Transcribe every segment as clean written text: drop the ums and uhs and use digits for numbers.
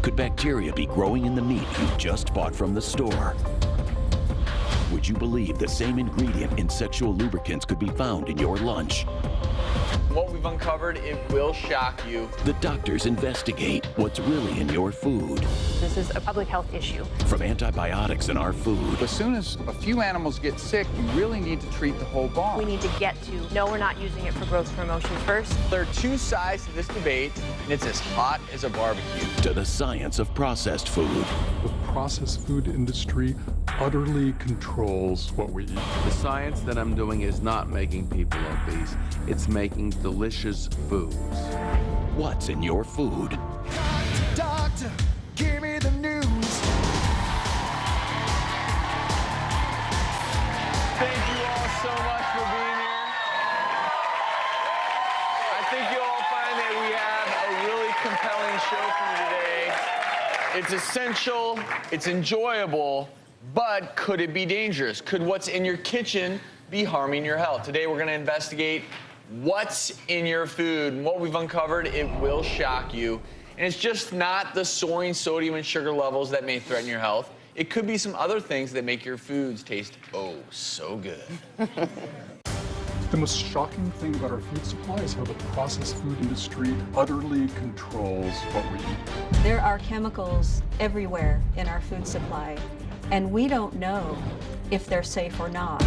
Could bacteria be growing in the meat you just bought from the store? Would you believe the same ingredient in sexual lubricants could be found in your lunch? What we've uncovered, it will shock you. The doctors investigate what's really in your food. This is a public health issue. From antibiotics in our food. As soon as a few animals get sick, you really need to treat the whole barn. We need to get to, no, we're not using it for growth promotion first. There are two sides to this debate, and it's as hot as a barbecue. To the science of processed food. The processed food industry utterly controls what we eat. The science that I'm doing is not making people obese. It's making delicious foods. What's in your food? Doctor, give me the news. Thank you all so much for being here. I think you'll all find that we have a really compelling show for you today. It's essential, it's enjoyable, but could it be dangerous? Could what's in your kitchen be harming your health? Today we're going to investigate what's in your food, and what we've uncovered, it will shock you. And it's just not the soaring sodium and sugar levels that may threaten your health. It could be some other things that make your foods taste oh so good. The most shocking thing about our food supply is how the processed food industry utterly controls what we eat. There are chemicals everywhere in our food supply, and we don't know if they're safe or not.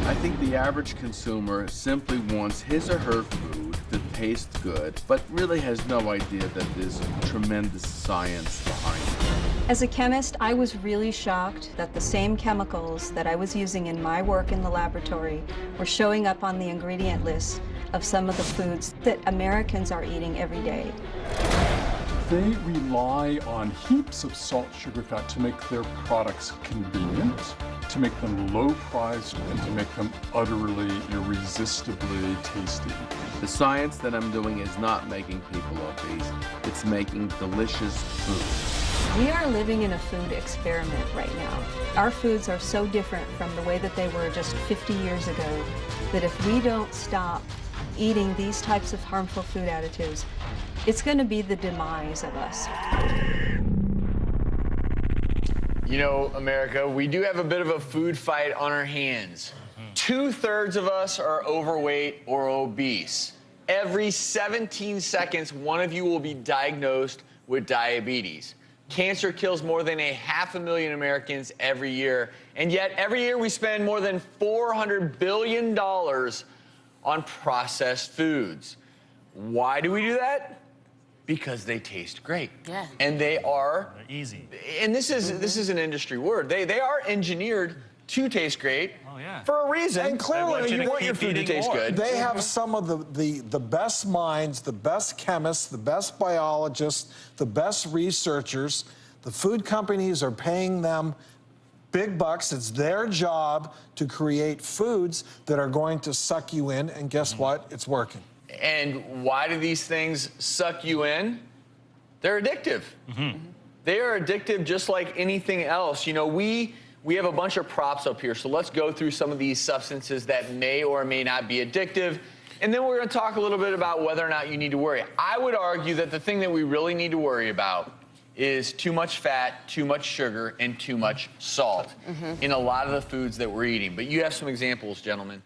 I think the average consumer simply wants his or her food that tastes good, but really has no idea that there's tremendous science behind it. As a chemist, I was really shocked that the same chemicals that I was using in my work in the laboratory were showing up on the ingredient list of some of the foods that Americans are eating every day. They rely on heaps of salt, sugar, fat to make their products convenient, to make them low-priced, and to make them utterly, irresistibly tasty. The science that I'm doing is not making people obese. It's making delicious food. We are living in a food experiment right now. Our foods are so different from the way that they were just 50 years ago that if we don't stop eating these types of harmful food additives, it's going to be the demise of us. You know, America, we do have a bit of a food fight on our hands. 2/3 of us are overweight or obese. Every 17 seconds, one of you will be diagnosed with diabetes. Cancer kills more than 500,000 Americans every year, and yet every year we spend more than $400 billion on processed foods. Why do we do that? Because they taste great. Yeah. And they are easy. And this is an industry word. They are engineered to taste great. Oh, yeah. For a reason. And clearly, you want your food to taste good. They have some of the best minds, the best chemists, the best biologists, the best researchers. The food companies are paying them big bucks. It's their job to create foods that are going to suck you in, and guess what? It's working. And why do these things suck you in? They're addictive. They are addictive just like anything else. You know, we have a bunch of props up here, so let's go through some of these substances that may or may not be addictive, and then we're going to talk a little bit about whether or not you need to worry. I would argue that the thing that we really need to worry about is too much fat, too much sugar, and too much salt in a lot of the foods that we're eating. But you have some examples, gentlemen.